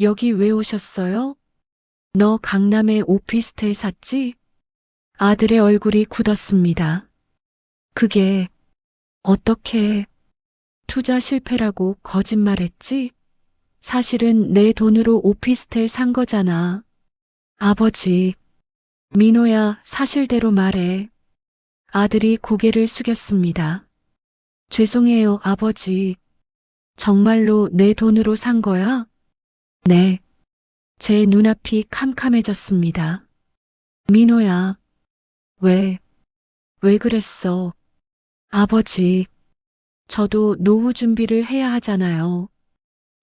Speaker 3: 여기 왜 오셨어요? 너 강남에 오피스텔 샀지? 아들의 얼굴이 굳었습니다. 그게 어떻게 투자 실패라고 거짓말했지? 사실은 내 돈으로 오피스텔 산 거잖아. 아버지, 민호야, 사실대로 말해. 아들이 고개를 숙였습니다. 죄송해요, 아버지. 정말로 내 돈으로 산 거야? 네. 제 눈앞이 캄캄해졌습니다. 민호야, 왜 그랬어? 아버지, 저도 노후 준비를 해야 하잖아요.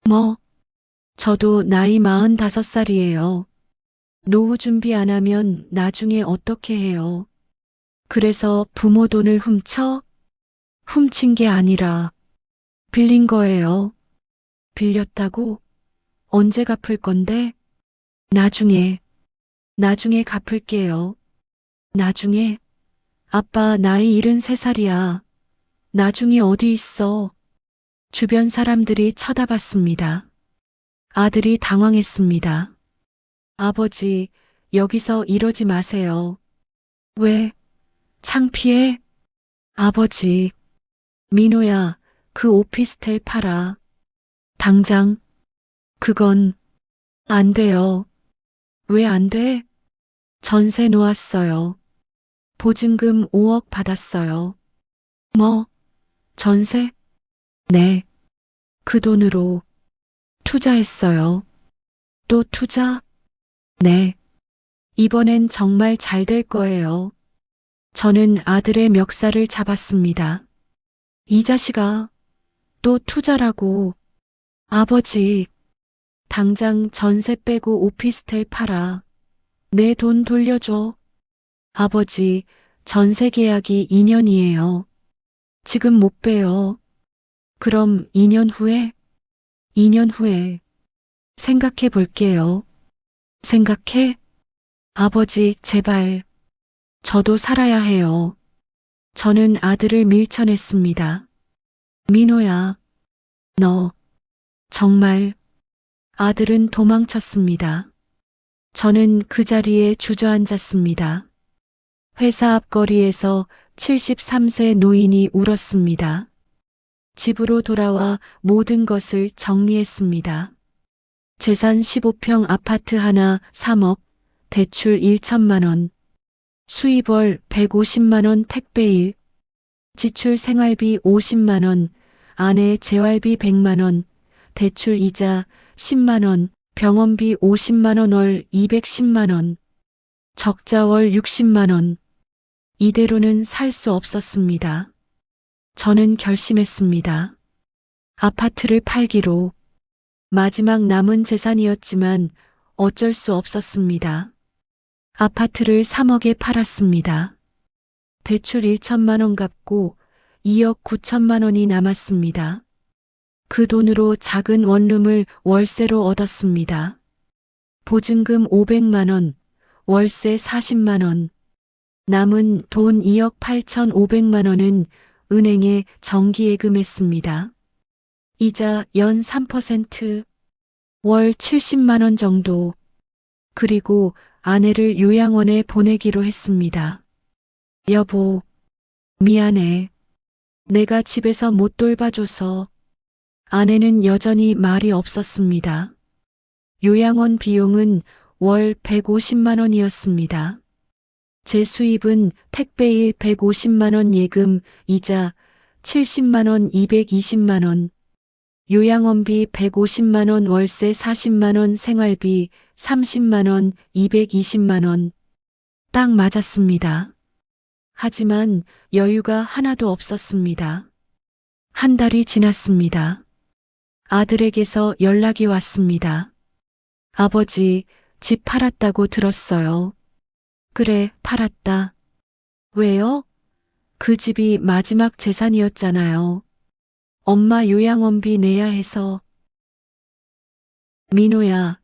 Speaker 3: 뭐? 저도 나이 45살이에요. 노후 준비 안 하면 나중에 어떻게 해요? 그래서 부모 돈을 훔친 게 아니라 빌린 거예요. 빌렸다고? 언제 갚을 건데? 나중에 갚을게요. 나중에? 아빠 나이 73살이야. 나중이 어디 있어? 주변 사람들이 쳐다봤습니다. 아들이 당황했습니다. 아버지, 여기서 이러지 마세요. 왜? 창피해? 아버지, 민호야, 그 오피스텔 팔아. 당장. 그건 안 돼요. 왜 안 돼? 전세 놓았어요. 보증금 5억 받았어요. 뭐? 전세? 네. 그 돈으로 투자했어요. 또 투자? 네. 이번엔 정말 잘 될 거예요. 저는 아들의 멱살을 잡았습니다. 이 자식아, 또 투자라고. 아버지, 당장 전세 빼고 오피스텔 팔아. 내 돈 돌려줘. 아버지, 전세 계약이 2년이에요. 지금 못 빼요. 그럼 2년 후에? 2년 후에. 생각해 볼게요. 생각해? 아버지, 제발. 저도 살아야 해요. 저는 아들을 밀쳐냈습니다. 민호야, 너, 정말. 아들은 도망쳤습니다. 저는 그 자리에 주저앉았습니다. 회사 앞 거리에서 73세 노인이 울었습니다. 집으로 돌아와 모든 것을 정리했습니다. 재산 15평 아파트 하나 3억, 대출 1천만 원, 수입월 150만 원 택배일, 지출 생활비 50만 원, 아내 재활비 100만 원, 대출 이자 10만 원, 병원비 50만 원 월 210만 원, 적자 월 60만 원. 이대로는 살 수 없었습니다. 저는 결심했습니다. 아파트를 팔기로. 마지막 남은 재산이었지만 어쩔 수 없었습니다. 아파트를 3억에 팔았습니다. 대출 1천만 원 갚고 2억 9천만 원이 남았습니다. 그 돈으로 작은 원룸을 월세로 얻었습니다. 보증금 500만 원, 월세 40만 원. 남은 돈 2억 8,500만 원은 은행에 정기예금했습니다. 이자 연 3%, 월 70만 원 정도. 그리고 아내를 요양원에 보내기로 했습니다. 여보, 미안해. 내가 집에서 못 돌봐줘서. 아내는 여전히 말이 없었습니다. 요양원 비용은 월 150만 원이었습니다. 제 수입은 택배일 150만 원 예금, 이자 70만 원 220만 원, 요양원비 150만 원 월세 40만 원 생활비 30만 원 220만 원. 딱 맞았습니다. 하지만 여유가 하나도 없었습니다. 한 달이 지났습니다. 아들에게서 연락이 왔습니다. 아버지, 집 팔았다고 들었어요. 그래, 팔았다. 왜요? 그 집이 마지막 재산이었잖아요. 엄마 요양원비 내야 해서. 민호야,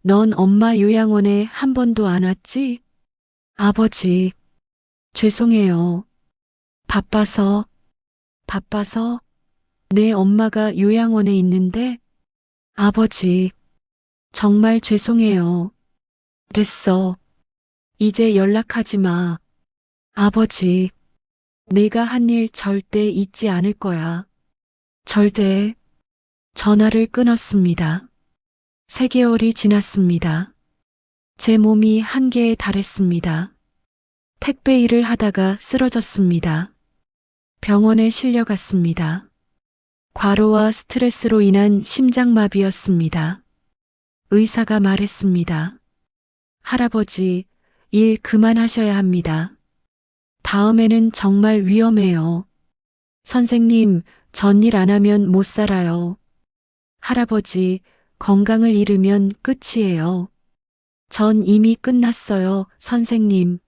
Speaker 3: 넌 엄마 요양원에 한 번도 안 왔지? 아버지, 죄송해요. 바빠서, 내 엄마가 요양원에 있는데, 아버지, 정말 죄송해요. 됐어. 이제 연락하지 마. 아버지, 내가 한 일 절대 잊지 않을 거야. 절대. 전화를 끊었습니다. 3개월이 지났습니다. 제 몸이 한계에 달했습니다. 택배 일을 하다가 쓰러졌습니다. 병원에 실려갔습니다. 과로와 스트레스로 인한 심장마비였습니다. 의사가 말했습니다. 할아버지, 일 그만하셔야 합니다. 다음에는 정말 위험해요. 선생님, 전 일 안 하면 못 살아요. 할아버지, 건강을 잃으면 끝이에요. 전 이미 끝났어요, 선생님.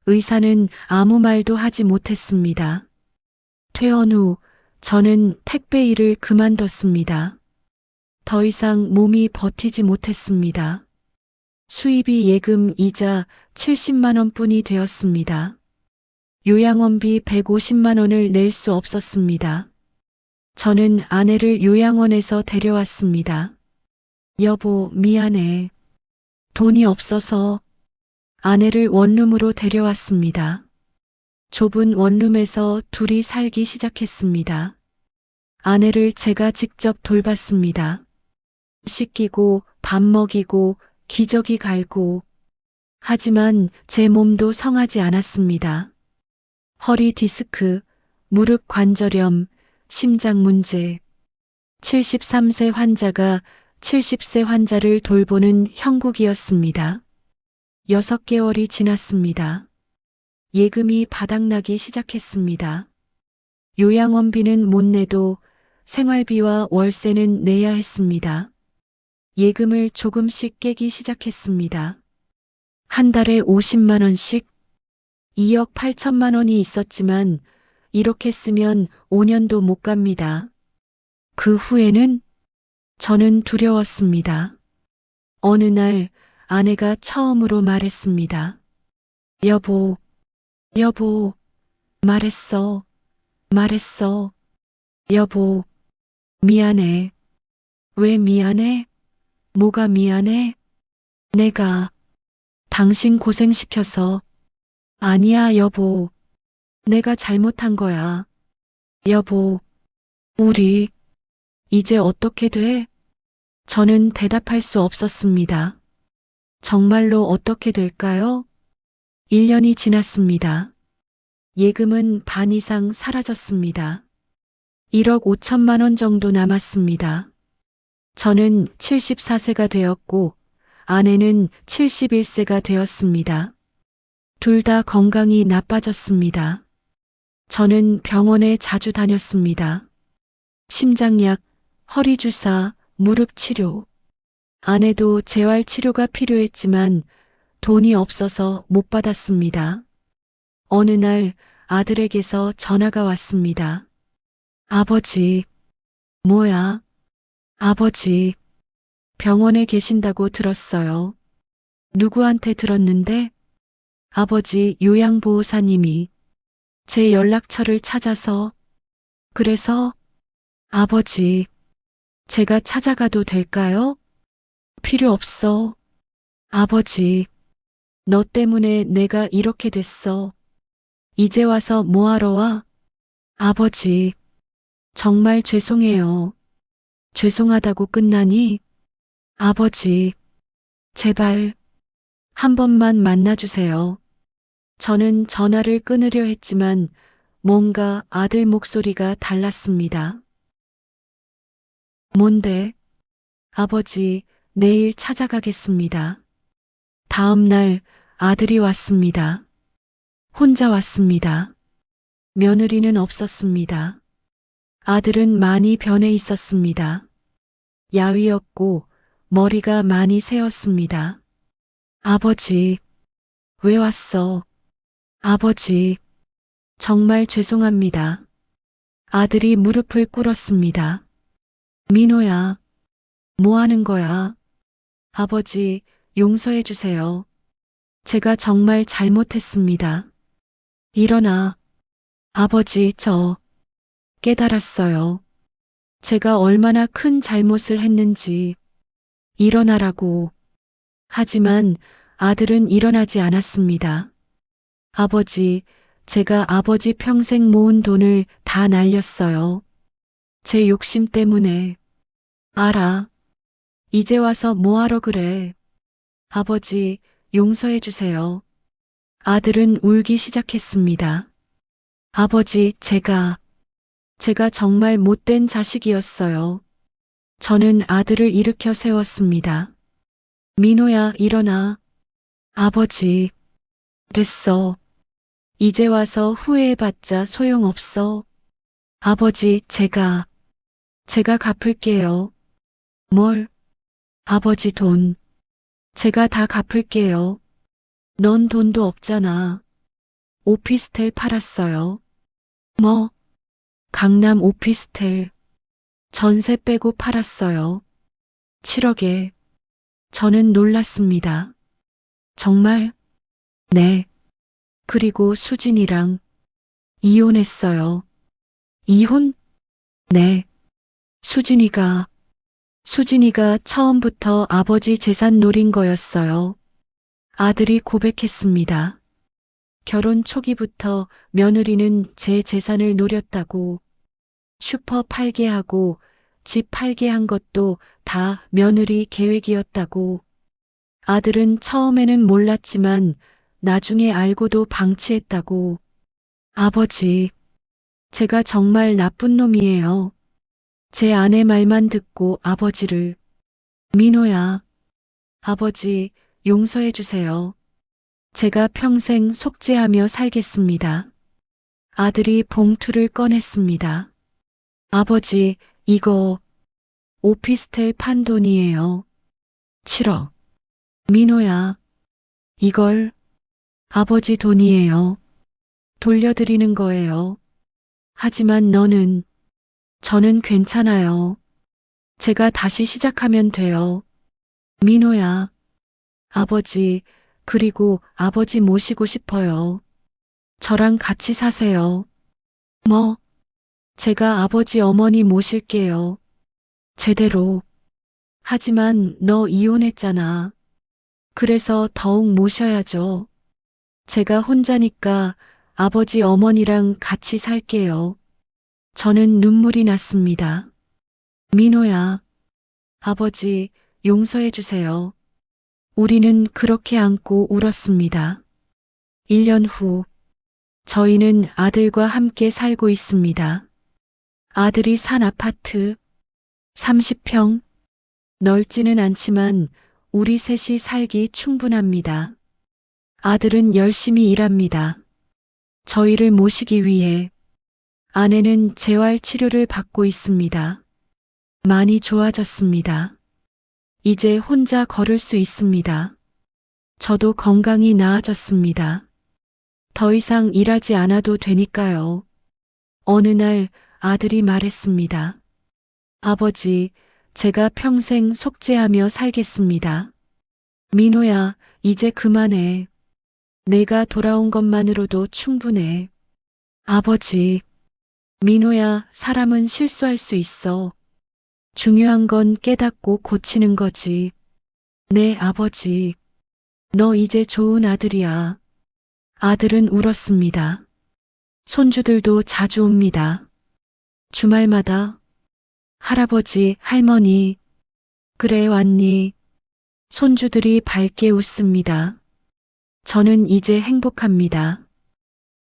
Speaker 3: 의사는 아무 말도 하지 못했습니다. 퇴원 후 저는 택배 일을 그만뒀습니다. 더 이상 몸이 버티지 못했습니다. 수입이 예금 이자 70만 원뿐이 되었습니다. 요양원비 150만 원을 낼 수 없었습니다. 저는 아내를 요양원에서 데려왔습니다. 여보, 미안해. 돈이 없어서 아내를 원룸으로 데려왔습니다. 좁은 원룸에서 둘이 살기 시작했습니다. 아내를 제가 직접 돌봤습니다. 씻기고 밥 먹이고 기저귀 갈고. 하지만 제 몸도 성하지 않았습니다. 허리 디스크, 무릎 관절염, 심장 문제. 73세 환자가 70세 환자를 돌보는 형국이었습니다. 6개월이 지났습니다. 예금이 바닥나기 시작했습니다. 요양원비는 못 내도 생활비와 월세는 내야 했습니다. 예금을 조금씩 깨기 시작했습니다. 한 달에 50만 원씩 2억 8천만 원이 있었지만 이렇게 쓰면 5년도 못 갑니다. 그 후에는 저는 두려웠습니다. 어느 날 아내가 처음으로 말했습니다. 여보, 말했어. 여보, 미안해. 왜 미안해? 뭐가 미안해? 내가 당신 고생시켜서. 아니야, 여보. 내가 잘못한 거야. 여보, 우리 이제 어떻게 돼? 저는 대답할 수 없었습니다. 정말로 어떻게 될까요? 1년이 지났습니다. 예금은 반 이상 사라졌습니다. 1억 5천만 원 정도 남았습니다. 저는 74세가 되었고 아내는 71세가 되었습니다. 둘 다 건강이 나빠졌습니다. 저는 병원에 자주 다녔습니다. 심장약, 허리주사, 무릎 치료. 아내도 재활 치료가 필요했지만 돈이 없어서 못 받았습니다. 어느 날 아들에게서 전화가 왔습니다. 아버지, 뭐야? 아버지, 병원에 계신다고 들었어요. 누구한테 들었는데? 아버지 요양보호사님이 제 연락처를 찾아서. 그래서? 아버지, 제가 찾아가도 될까요? 필요 없어. 아버지, 너 때문에 내가 이렇게 됐어. 이제 와서 뭐하러 와? 아버지, 정말 죄송해요. 죄송하다고 끝나니? 아버지, 제발 한 번만 만나주세요. 저는 전화를 끊으려 했지만 뭔가 아들 목소리가 달랐습니다. 뭔데? 아버지, 내일 찾아가겠습니다. 다음 날 아들이 왔습니다. 혼자 왔습니다. 며느리는 없었습니다. 아들은 많이 변해 있었습니다. 야위었고 머리가 많이 새었습니다. 아버지, 왜 왔어? 아버지, 정말 죄송합니다. 아들이 무릎을 꿇었습니다. 민호야, 뭐 하는 거야? 아버지, 용서해 주세요. 제가 정말 잘못했습니다. 일어나. 아버지, 저 깨달았어요. 제가 얼마나 큰 잘못을 했는지. 일어나라고. 하지만 아들은 일어나지 않았습니다. 아버지, 제가 아버지 평생 모은 돈을 다 날렸어요. 제 욕심 때문에. 알아. 이제 와서 뭐하러 그래. 아버지, 용서해 주세요. 아들은 울기 시작했습니다. 아버지, 제가 정말 못된 자식이었어요. 저는 아들을 일으켜 세웠습니다. 민호야, 일어나. 아버지, 됐어. 이제 와서 후회해봤자 소용없어. 아버지, 제가 갚을게요. 뭘? 아버지 돈. 제가 다 갚을게요. 넌 돈도 없잖아. 오피스텔 팔았어요. 뭐? 강남 오피스텔. 전세 빼고 팔았어요. 7억에. 저는 놀랐습니다. 정말? 네. 그리고 수진이랑 이혼했어요. 이혼? 네. 수진이가 처음부터 아버지 재산 노린 거였어요. 아들이 고백했습니다. 결혼 초기부터 며느리는 제 재산을 노렸다고. 슈퍼 팔게 하고 집 팔게 한 것도 다 며느리 계획이었다고. 아들은 처음에는 몰랐지만 나중에 알고도 방치했다고. 아버지, 제가 정말 나쁜 놈이에요. 제 아내 말만 듣고 아버지를. 민호야, 아버지, 용서해 주세요. 제가 평생 속죄하며 살겠습니다. 아들이 봉투를 꺼냈습니다. 아버지, 이거 오피스텔 판 돈이에요. 7억. 민호야, 이걸 아버지 돈이에요. 돌려드리는 거예요. 하지만 저는 괜찮아요. 제가 다시 시작하면 돼요. 민호야, 아버지, 그리고 아버지 모시고 싶어요. 저랑 같이 사세요. 뭐? 제가 아버지 어머니 모실게요. 제대로. 하지만 너 이혼했잖아. 그래서 더욱 모셔야죠. 제가 혼자니까 아버지 어머니랑 같이 살게요. 저는 눈물이 났습니다. 민호야, 아버지, 용서해 주세요. 우리는 그렇게 안고 울었습니다. 1년 후, 저희는 아들과 함께 살고 있습니다. 아들이 산 아파트, 30평, 넓지는 않지만 우리 셋이 살기 충분합니다. 아들은 열심히 일합니다. 저희를 모시기 위해. 아내는 재활 치료를 받고 있습니다. 많이 좋아졌습니다. 이제 혼자 걸을 수 있습니다. 저도 건강이 나아졌습니다. 더 이상 일하지 않아도 되니까요. 어느 날 아들이 말했습니다. 아버지, 제가 평생 속죄하며 살겠습니다. 민호야, 이제 그만해. 내가 돌아온 것만으로도 충분해. 아버지, 민호야, 사람은 실수할 수 있어. 중요한 건 깨닫고 고치는 거지. 네, 아버지. 너 이제 좋은 아들이야. 아들은 울었습니다. 손주들도 자주 옵니다. 주말마다 할아버지, 할머니, 그래 왔니? 손주들이 밝게 웃습니다. 저는 이제 행복합니다.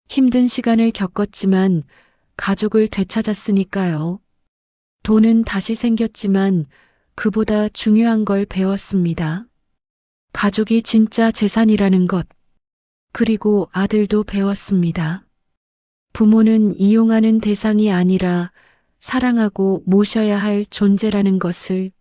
Speaker 3: 힘든 시간을 겪었지만 가족을 되찾았으니까요. 돈은 다시 생겼지만 그보다 중요한 걸 배웠습니다. 가족이 진짜 재산이라는 것. 그리고 아들도 배웠습니다. 부모는 이용하는 대상이 아니라 사랑하고 모셔야 할 존재라는 것을.